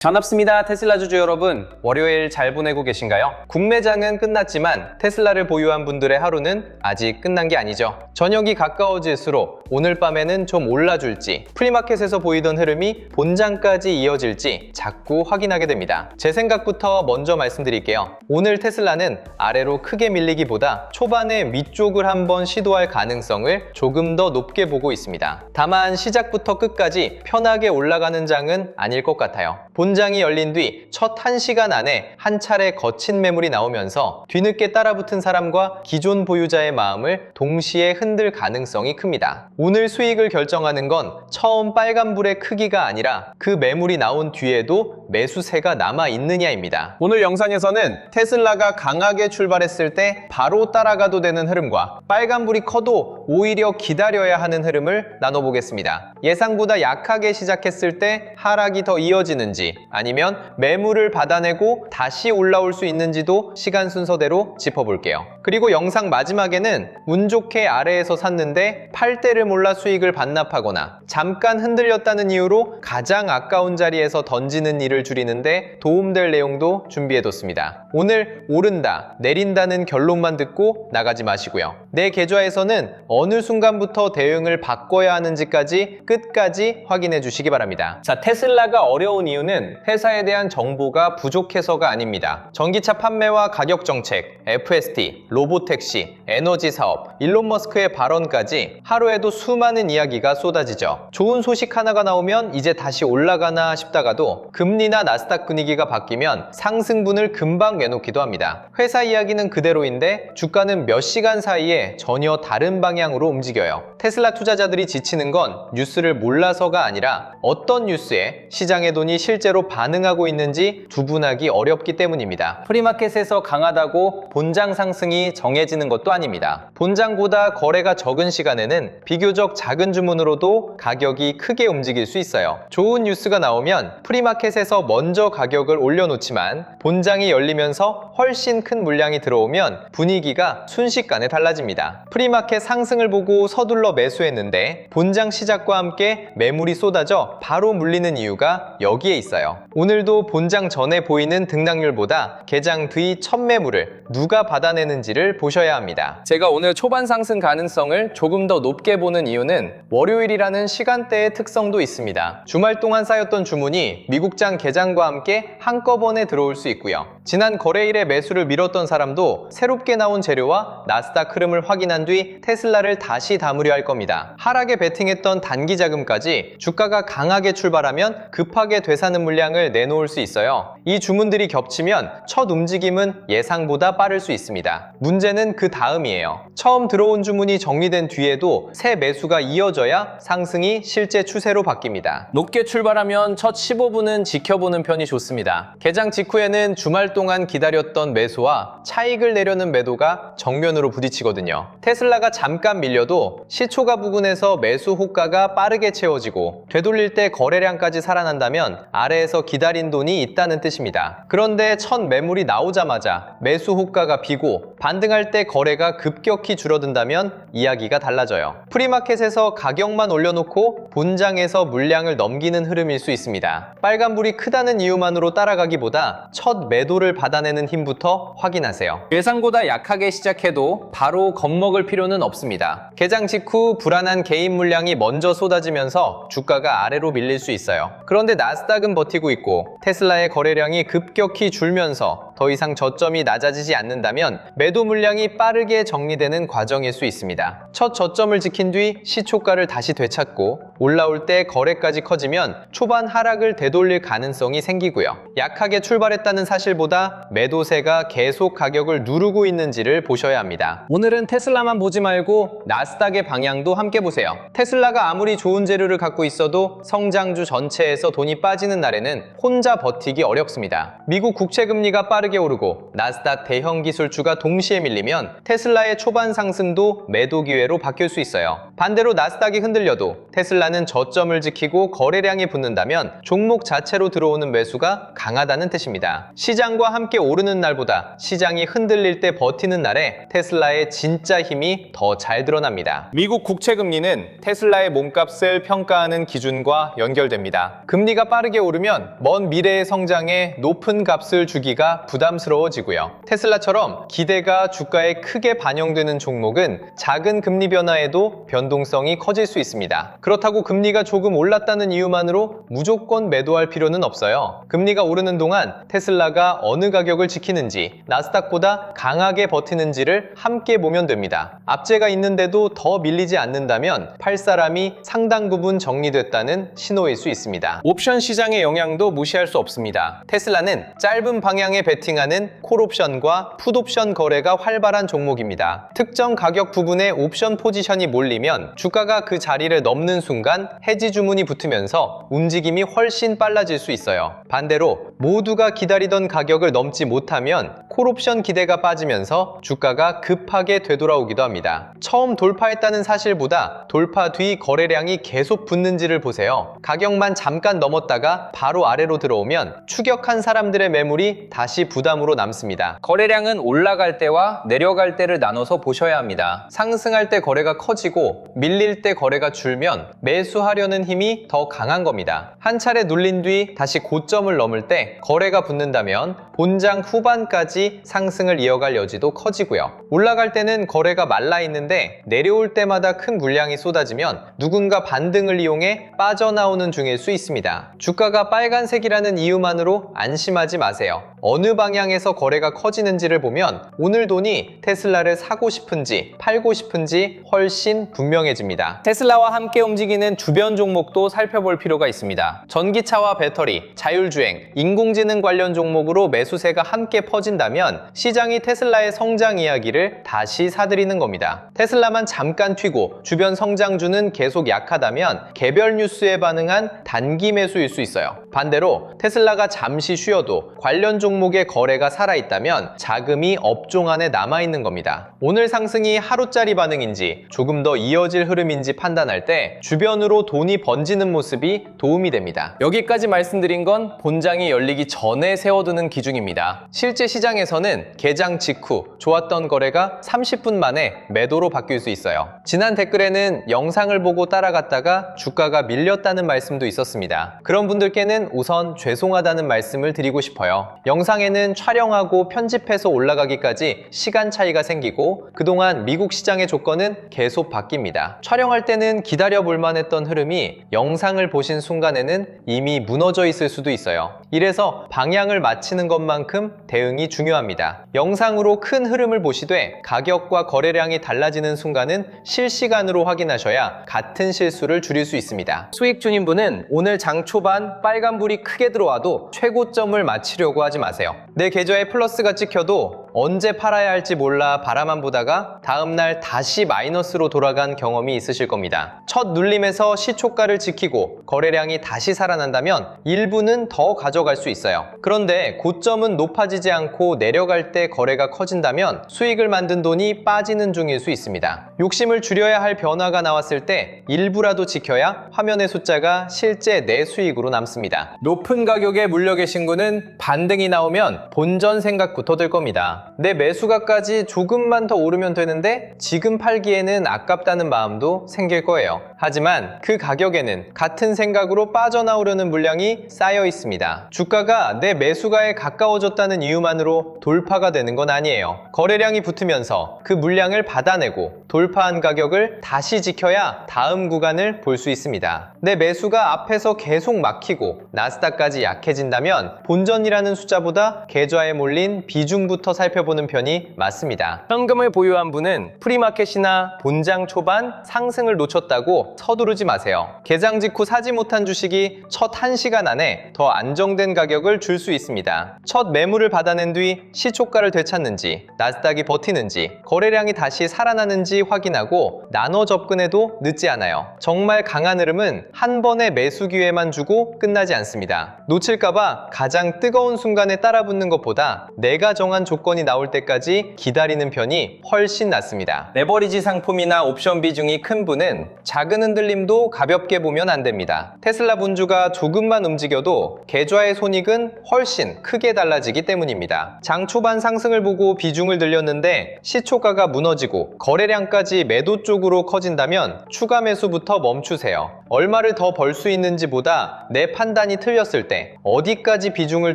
반갑습니다. 테슬라 주주 여러분, 월요일 잘 보내고 계신가요? 국매장은 끝났지만 테슬라를 보유한 분들의 하루는 아직 끝난 게 아니죠. 저녁이 가까워질수록 오늘 밤에는 좀 올라줄지, 프리마켓에서 보이던 흐름이 본장까지 이어질지 자꾸 확인하게 됩니다. 제 생각부터 먼저 말씀드릴게요. 오늘 테슬라는 아래로 크게 밀리기보다 초반에 위쪽을 한번 시도할 가능성을 조금 더 높게 보고 있습니다. 다만 시작부터 끝까지 편하게 올라가는 장은 아닐 것 같아요. 본장이 열린 뒤 첫 1시간 안에 한 차례 거친 매물이 나오면서 뒤늦게 따라붙은 사람과 기존 보유자의 마음을 동시에 흔들 가능성이 큽니다. 오늘 수익을 결정하는 건 처음 빨간불의 크기가 아니라 그 매물이 나온 뒤에도 매수세가 남아있느냐입니다. 오늘 영상에서는 테슬라가 강하게 출발했을 때 바로 따라가도 되는 흐름과 빨간불이 커도 오히려 기다려야 하는 흐름을 나눠보겠습니다. 예상보다 약하게 시작했을 때 하락이 더 이어지는지 아니면 매물을 받아내고 다시 올라올 수 있는지도 시간 순서대로 짚어볼게요. 그리고 영상 마지막에는 운 좋게 아래에서 샀는데 팔 때를 몰라 수익을 반납하거나 잠깐 흔들렸다는 이유로 가장 아까운 자리에서 던지는 일을 줄이는데 도움될 내용도 준비해뒀습니다. 오늘 오른다, 내린다는 결론만 듣고 나가지 마시고요. 내 계좌에서는 어느 순간부터 대응을 바꿔야 하는지까지 끝까지 확인해 주시기 바랍니다. 자, 테슬라가 어려운 이유는 회사에 대한 정보가 부족해서가 아닙니다. 전기차 판매와 가격 정책, FSD, 로보택시, 에너지 사업, 일론 머스크의 발언까지 하루에도 수많은 이야기가 쏟아지죠. 좋은 소식 하나가 나오면 이제 다시 올라가나 싶다가도 금리나 나스닥 분위기가 바뀌면 상승분을 금방 내놓기도 합니다. 회사 이야기는 그대로인데 주가는 몇 시간 사이에 전혀 다른 방향으로 움직여요. 테슬라 투자자들이 지치는 건 뉴스를 몰라서가 아니라 어떤 뉴스에 시장의 돈이 실제로 반응하고 있는지 구분하기 어렵기 때문입니다. 프리마켓에서 강하다고 본장 상승이 정해지는 것도 아닙니다. 본장보다 거래가 적은 시간에는 비교적 작은 주문으로도 가격이 크게 움직일 수 있어요. 좋은 뉴스가 나오면 프리마켓에서 먼저 가격을 올려놓지만 본장이 열리면서 훨씬 큰 물량이 들어오면 분위기가 순식간에 달라집니다. 프리마켓 상승을 보고 서둘러 매수했는데 본장 시작과 함께 매물이 쏟아져 바로 물리는 이유가 여기에 있어요. 오늘도 본장 전에 보이는 등락률보다 개장 뒤 첫 매물을 누가 받아내는지를 보셔야 합니다. 제가 오늘 초반 상승 가능성을 조금 더 높게 보는 이유는 월요일이라는 시간대의 특성도 있습니다. 주말 동안 쌓였던 주문이 미국장 개장과 함께 한꺼번에 들어올 수 있고요. 지난 거래일에 매수를 밀었던 사람도 새롭게 나온 재료와 나스닥 흐름을 확인한 뒤 테슬라를 다시 담으려 할 겁니다. 하락에 베팅했던 단기 자금까지 주가가 강하게 출발하면 급하게 되사는 물량을 내놓을 수 있어요. 이 주문들이 겹치면 첫 움직임은 예상보다 빠를 수 있습니다. 문제는 그 다음이에요. 처음 들어온 주문이 정리된 뒤에도 새 매수가 이어져야 상승이 실제 추세로 바뀝니다. 높게 출발하면 첫 15분은 지켜보는 편이 좋습니다. 개장 직후에는 주말 동안 기다렸던 매수와 차익을 내려는 매도가 정면으로 부딪히거든요. 테슬라가 잠깐 밀려도 시초가 부근에서 매수 호가가 빠르게 채워지고 되돌릴 때 거래량까지 살아난다면 아래에서 기다린 돈이 있다는 뜻입니다. 그런데 첫 매물이 나오자마자 매수 호가가 비고 반등할 때 거래가 급격히 줄어든다면 이야기가 달라져요. 프리마켓에서 가격만 올려놓고 본장에서 물량을 넘기는 흐름일 수 있습니다. 빨간불이 크다는 이유만으로 따라가기보다 첫 매도를 받아내는 힘부터 확인하세요. 예상보다 약하게 시작해도 바로 겁먹을 필요는 없습니다. 개장 직후 불안한 개인 물량이 먼저 쏟아지면서 주가가 아래로 밀릴 수 있어요. 그런데 나스닥은 버티고 있고 테슬라의 거래량이 급격히 줄면서 더 이상 저점이 낮아지지 않는다면 매도 물량이 빠르게 정리되는 과정일 수 있습니다. 첫 저점을 지킨 뒤 시초가를 다시 되찾고 올라올 때 거래까지 커지면 초반 하락을 되돌릴 가능성이 생기고요. 약하게 출발했다는 사실보다 매도세가 계속 가격을 누르고 있는지를 보셔야 합니다. 오늘은 테슬라만 보지 말고 나스닥의 방향도 함께 보세요. 테슬라가 아무리 좋은 재료를 갖고 있어도 성장주 전체에서 돈이 빠지는 날에는 혼자 버티기 어렵습니다. 미국 국채금리가 빠르게 빠르게 오르고 나스닥 대형 기술주가 동시에 밀리면 테슬라의 초반 상승도 매도 기회로 바뀔 수 있어요. 반대로 나스닥이 흔들려도 테슬라는 저점을 지키고 거래량이 붙는다면 종목 자체로 들어오는 매수가 강하다는 뜻입니다. 시장과 함께 오르는 날보다 시장이 흔들릴 때 버티는 날에 테슬라의 진짜 힘이 더 잘 드러납니다. 미국 국채금리는 테슬라의 몸값을 평가하는 기준과 연결됩니다. 금리가 빠르게 오르면 먼 미래의 성장에 높은 값을 주기가 부담스러워지고요. 테슬라처럼 기대가 주가에 크게 반영되는 종목은 작은 금리 변화에도 변동성이 커질 수 있습니다. 그렇다고 금리가 조금 올랐다는 이유만으로 무조건 매도할 필요는 없어요. 금리가 오르는 동안 테슬라가 어느 가격을 지키는지, 나스닥보다 강하게 버티는지를 함께 보면 됩니다. 압제가 있는데도 더 밀리지 않는다면 팔 사람이 상당 부분 정리됐다는 신호일 수 있습니다. 옵션 시장의 영향도 무시할 수 없습니다. 테슬라는 짧은 방향에 베팅하는 콜옵션과 풋옵션 거래가 활발한 종목입니다. 특정 가격 부분에 옵션 포지션이 몰리면 주가가 그 자리를 넘는 순간 해지 주문이 붙으면서 움직임이 훨씬 빨라질 수 있어요. 반대로 모두가 기다리던 가격을 넘지 못하면 콜옵션 기대가 빠지면서 주가가 급하게 되돌아오기도 합니다. 처음 돌파했다는 사실보다 돌파 뒤 거래량이 계속 붙는지를 보세요. 가격만 잠깐 넘었다가 바로 아래로 들어오면 추격한 사람들의 매물이 다시 부담으로 남습니다. 거래량은 올라갈 때와 내려갈 때를 나눠서 보셔야 합니다. 상승할 때 거래가 커지고 밀릴 때 거래가 줄면 매수하려는 힘이 더 강한 겁니다. 한 차례 눌린 뒤 다시 고점을 넘을 때 거래가 붙는다면 본장 후반까지 상승을 이어갈 여지도 커지고요. 올라갈 때는 거래가 말라 있는데 내려올 때마다 큰 물량이 쏟아지면 누군가 반등을 이용해 빠져나오는 중일 수 있습니다. 주가가 빨간색이라는 이유만으로 안심하지 마세요. 어느 방향에서 거래가 커지는지를 보면 오늘 돈이 테슬라를 사고 싶은지 팔고 싶은지 훨씬 분명해집니다. 테슬라와 함께 움직이는 주변 종목도 살펴볼 필요가 있습니다. 전기차와 배터리, 자율주행, 인공지능 관련 종목으로 매수세가 함께 퍼진다면 시장이 테슬라의 성장 이야기를 다시 사들이는 겁니다. 테슬라만 잠깐 튀고 주변 성장주는 계속 약하다면 개별 뉴스에 반응한 단기 매수일 수 있어요. 반대로 테슬라가 잠시 쉬어도 관련 종목의 거래가 살아있다면 자금이 업종 안에 남아있는 겁니다. 오늘 상승이 하루짜리 반응인지 조금 더 이어질 흐름인지 판단할 때 주변으로 돈이 번지는 모습이 도움이 됩니다. 여기까지 말씀드린 건 본장이 열리기 전에 세워두는 기준입니다. 실제 시장에서는 개장 직후 좋았던 거래가 30분 만에 매도로 바뀔 수 있어요. 지난 댓글에는 영상을 보고 따라갔다가 주가가 밀렸다는 말씀도 있었습니다. 그런 분들께는 우선 죄송하다는 말씀을 드리고 싶어요. 영상에는 촬영하고 편집해서 올라가기까지 시간 차이가 생기고 그동안 미국 시장의 조건은 계속 바뀝니다. 촬영할 때는 기다려 볼 만했던 흐름이 영상을 보신 순간에는 이미 무너져 있을 수도 있어요. 이래서 방향을 맞추는 것만큼 대응이 중요합니다. 영상으로 큰 흐름을 보시되 가격과 거래량이 달라지는 순간은 실시간으로 확인하셔야 같은 실수를 줄일 수 있습니다. 수익 중인 분은 오늘 장 초반 빨간불이 크게 들어와도 최고점을 맞추려고 하지 마세요. 내 계좌에 플러스가 찍혀도 언제 팔아야 할지 몰라 바라만 보다가 다음날 다시 마이너스로 돌아간 경험이 있으실 겁니다. 첫 눌림에서 시초가를 지키고 거래량이 다시 살아난다면 일부는 더 가져갈 수 있어요. 그런데 고점은 높아지지 않고 내려갈 때 거래가 커진다면 수익을 만든 돈이 빠지는 중일 수 있습니다. 욕심을 줄여야 할 변화가 나왔을 때 일부라도 지켜야 화면의 숫자가 실제 내 수익으로 남습니다. 높은 가격에 물려 계신 분은 반등이 나오면 본전 생각부터 들 겁니다. 내 매수가까지 조금만 더 오르면 되는데 지금 팔기에는 아깝다는 마음도 생길 거예요. 하지만 그 가격에는 같은 생각으로 빠져나오려는 물량이 쌓여 있습니다. 주가가 내 매수가에 가까워졌다는 이유만으로 돌파가 되는 건 아니에요. 거래량이 붙으면서 그 물량을 받아내고 돌파한 가격을 다시 지켜야 다음 구간을 볼 수 있습니다. 내 매수가 앞에서 계속 막히고 나스닥까지 약해진다면 본전이라는 숫자보다 계좌에 몰린 비중부터 살펴보는 편이 맞습니다. 현금을 보유한 분은 프리마켓이나 본장 초반 상승을 놓쳤다고 서두르지 마세요. 개장 직후 사지 못한 주식이 첫 1시간 안에 더 안정된 가격을 줄 수 있습니다. 첫 매물을 받아낸 뒤 시초가를 되찾는지, 나스닥이 버티는지, 거래량이 다시 살아나는지 확인하고 나눠 접근해도 늦지 않아요. 정말 강한 흐름은 한 번의 매수 기회만 주고 끝나지 않습니다. 않습니다. 놓칠까봐 가장 뜨거운 순간에 따라붙는 것보다 내가 정한 조건이 나올 때까지 기다리는 편이 훨씬 낫습니다. 레버리지 상품이나 옵션 비중이 큰 분은 작은 흔들림도 가볍게 보면 안 됩니다. 테슬라 분주가 조금만 움직여도 계좌의 손익은 훨씬 크게 달라지기 때문입니다. 장 초반 상승을 보고 비중을 늘렸는데 시초가가 무너지고 거래량까지 매도 쪽으로 커진다면 추가 매수부터 멈추세요. 얼마를 더 벌 수 있는지보다 내 판단이 틀렸을 때 어디까지 비중을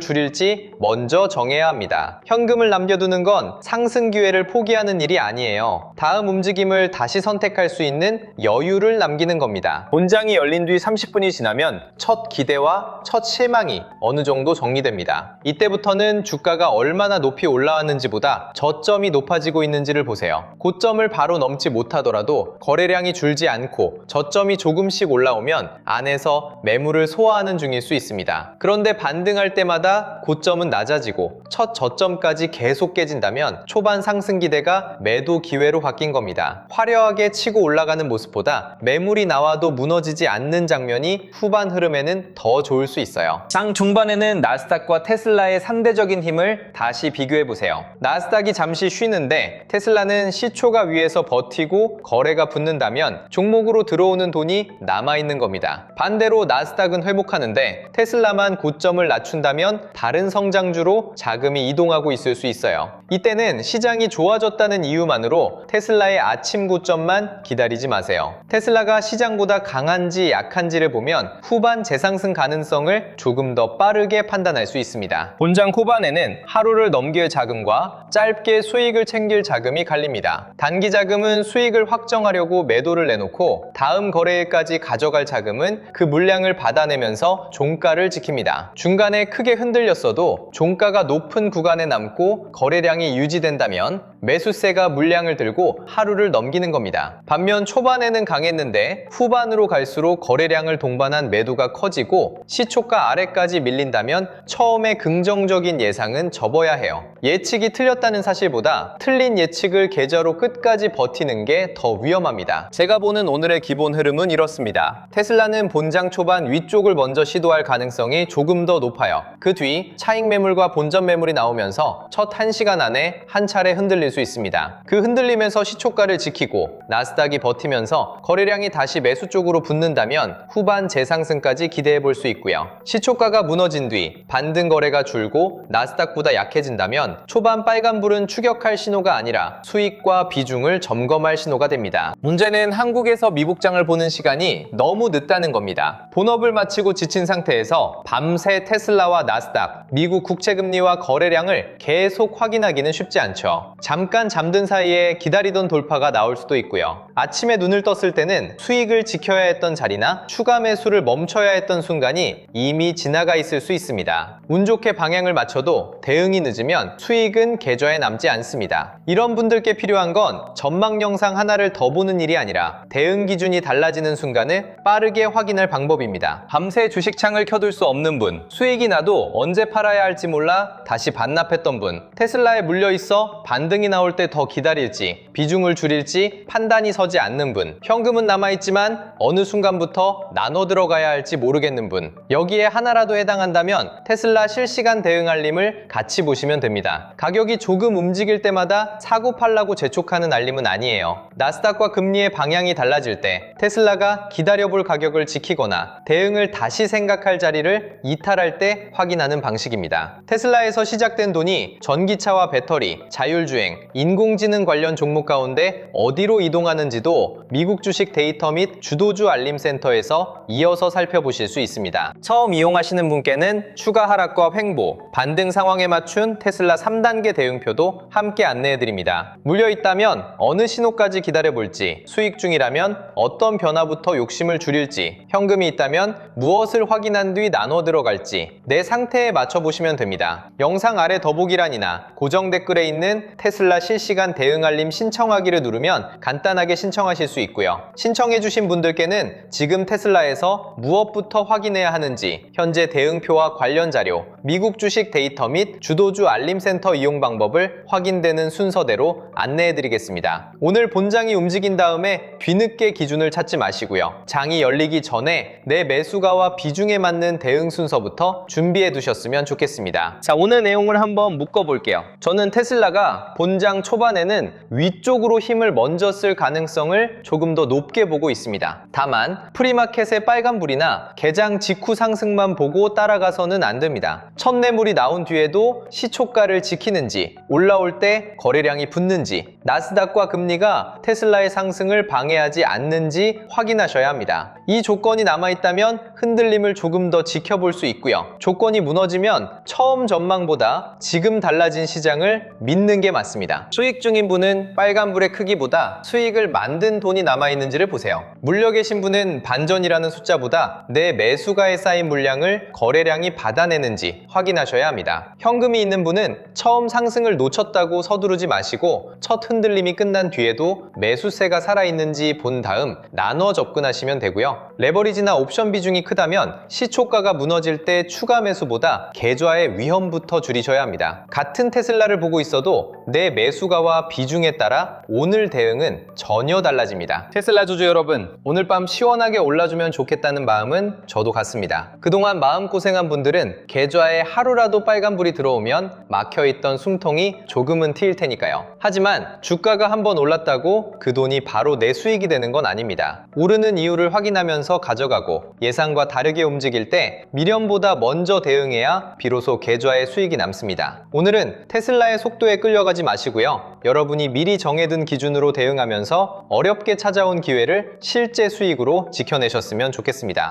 줄일지 먼저 정해야 합니다. 현금을 남겨두는 건 상승 기회를 포기하는 일이 아니에요. 다음 움직임을 다시 선택할 수 있는 여유를 남기는 겁니다. 본장이 열린 뒤 30분이 지나면 첫 기대와 첫 실망이 어느 정도 정리됩니다. 이때부터는 주가가 얼마나 높이 올라왔는지보다 저점이 높아지고 있는지를 보세요. 고점을 바로 넘지 못하더라도 거래량이 줄지 않고 저점이 조금씩 올라오면 안에서 매물을 소화하는 중일 수 있습니다. 그런데 반등할 때마다 고점은 낮아지고 첫 저점까지 계속 깨진다면 초반 상승 기대가 매도 기회로 바뀐 겁니다. 화려하게 치고 올라가는 모습보다 매물이 나와도 무너지지 않는 장면이 후반 흐름에는 더 좋을 수 있어요. 장 중반에는 나스닥과 테슬라의 상대적인 힘을 다시 비교해보세요. 나스닥이 잠시 쉬는데 테슬라는 시초가 위에서 버티고 거래가 붙는다면 종목으로 들어오는 돈이 남아있는 겁니다. 반대로 나스닥은 회복하는데 테슬라만 고점을 낮춘다면 다른 성장주로 자금이 이동하고 있을 수 있어요. 이때는 시장이 좋아졌다는 이유만으로 테슬라의 아침 고점만 기다리지 마세요. 테슬라가 시장보다 강한지 약한지를 보면 후반 재상승 가능성을 조금 더 빠르게 판단할 수 있습니다. 본장 후반에는 하루를 넘길 자금과 짧게 수익을 챙길 자금이 갈립니다. 단기 자금은 수익을 확정하려고 매도를 내놓고 다음 거래일까지 가져갈 자금은 그 물량을 받아내면서 종가를 지킵니다. 중간에 크게 흔들렸어도 종가가 높은 구간에 남고 거래량이 유지된다면 매수세가 물량을 들고 하루를 넘기는 겁니다. 반면 초반에는 강했는데 후반으로 갈수록 거래량을 동반한 매도가 커지고 시초가 아래까지 밀린다면 처음에 긍정적인 예상은 접어야 해요. 예측이 틀렸다는 사실보다 틀린 예측을 계좌로 끝까지 버티는 게 더 위험합니다. 제가 보는 오늘의 기본 흐름은 이렇습니다. 테슬라는 본장 초반 위쪽을 먼저 시도할 가능성이 조금 더 높아요. 그 뒤 차익 매물과 본전 매물이 나오면서 첫 1시간 안에 한 차례 흔들릴 수 있습니다. 그 흔들리면서 시초가를 지키고 나스닥이 버티면서 거래량이 다시 매수 쪽으로 붙는다면 후반 재상승까지 기대해 볼 수 있고요. 시초가가 무너진 뒤 반등 거래가 줄고 나스닥보다 약해진다면 초반 빨간불은 추격할 신호가 아니라 수익과 비중을 점검할 신호가 됩니다. 문제는 한국에서 미국장을 보는 시간이 너무 늦다는 겁니다. 본업을 마치고 지친 상태에서 밤새 테슬라와 나스닥, 미국 국채금리와 거래량을 계속 확인하기는 쉽지 않죠. 잠깐 잠든 사이에 기다리던 돌파가 나올 수도 있고요. 아침에 눈을 떴을 때는 수익을 지켜야 했던 자리나 추가 매수를 멈춰야 했던 순간이 이미 지나가 있을 수 있습니다. 운 좋게 방향을 맞춰도 대응이 늦으면 수익은 계좌에 남지 않습니다. 이런 분들께 필요한 건 전망 영상 하나를 더 보는 일이 아니라 대응 기준이 달라지는 순간을 빠르게 확인할 방법입니다. 밤새 주식창을 켜둘 수 없는 분, 수익이 나도 언제 팔아야 할지 몰라 다시 반납했던 분, 테슬라에 물려있어 반등이 나올 때 더 기다릴지 비중을 줄일지 판단이 서지 않는 분, 현금은 남아있지만 어느 순간부터 나눠 들어가야 할지 모르겠는 분, 여기에 하나라도 해당한다면 테슬라 실시간 대응 알림을 같이 보시면 됩니다. 가격이 조금 움직일 때마다 사고 팔라고 재촉하는 알림은 아니에요. 나스닥과 금리의 방향이 달라질 때 테슬라가 기다려볼 가격을 지키거나 대응을 다시 생각할 자리를 이탈할 때 확인하는 방식입니다. 테슬라에서 시작된 돈이 전기차와 배터리, 자율주행, 인공지능 관련 종목 가운데 어디로 이동하는지도 미국 주식 데이터 및 주도주 알림센터에서 이어서 살펴보실 수 있습니다. 처음 이용하시는 분께는 추가 하락과 횡보, 반등 상황에 맞춘 테슬라 3단계 대응표도 함께 안내해드립니다. 물려있다면 어느 신호까지 기다려볼지, 수익 중이라면 어떤 변화부터 욕심을 줄일지, 현금이 있다면 무엇을 확인한 뒤 나눠 들어갈지 내 상태에 맞춰보시면 됩니다. 영상 아래 더보기란이나 고정 댓글에 있는 테슬라 실시간 대응 알림 신청하기를 누르면 간단하게 신청하실 수 있고요. 신청해주신 분들께는 지금 테슬라에서 무엇부터 확인해야 하는지, 현재 대응표와 관련 자료, 미국 주식 데이터 및 주도주 알림센터 이용 방법을 확인되는 순서대로 안내해드리겠습니다. 오늘 본장이 움직인 다음에 뒤늦게 기준을 찾지 마시고요. 장이 열리기 전에 내 매수가와 비중의 시장에 맞는 대응 순서부터 준비해 두셨으면 좋겠습니다. 자, 오늘 내용을 한번 묶어볼게요. 저는 테슬라가 본장 초반에는 위쪽으로 힘을 먼저 쓸 가능성을 조금 더 높게 보고 있습니다. 다만 프리마켓의 빨간불이나 개장 직후 상승만 보고 따라가서는 안 됩니다. 첫 매물이 나온 뒤에도 시초가를 지키는지, 올라올 때 거래량이 붙는지, 나스닥과 금리가 테슬라의 상승을 방해하지 않는지 확인하셔야 합니다. 이 조건이 남아있다면 흔들림을 조금 더 지켜볼 수 있고요. 조건이 무너지면 처음 전망보다 지금 달라진 시장을 믿는 게 맞습니다. 수익 중인 분은 빨간불의 크기보다 수익을 만든 돈이 남아있는지를 보세요. 물려 계신 분은 반전이라는 숫자보다 내 매수가에 쌓인 물량을 거래량이 받아내는지 확인하셔야 합니다. 현금이 있는 분은 처음 상승을 놓쳤다고 서두르지 마시고 첫 흔들림이 끝난 뒤에도 매수세가 살아있는지 본 다음 나눠 접근하시면 되고요. 레버리지나 옵션 비중이 크다면 시초가가 무너질 때 추가 매수보다 계좌의 위험부터 줄이셔야 합니다. 같은 테슬라를 보고 있어도 내 매수가와 비중에 따라 오늘 대응은 전혀 달라집니다. 테슬라 주주 여러분, 오늘 밤 시원하게 올라주면 좋겠다는 마음은 저도 같습니다. 그동안 마음고생한 분들은 계좌에 하루라도 빨간불이 들어오면 막혀있던 숨통이 조금은 트일 테니까요. 하지만 주가가 한번 올랐다고 그 돈이 바로 내 수익이 되는 건 아닙니다. 오르는 이유를 확인하면서 가져가고 예상과 다르게 움직일 때 미련보다 먼저 대응해야 비로소 계좌에 수익이 남습니다. 오늘은 테슬라의 속도에 끌려가지 마시고요. 여러분이 미리 정해둔 기준으로 대응하면서 어렵게 찾아온 기회를 실제 수익으로 지켜내셨으면 좋겠습니다.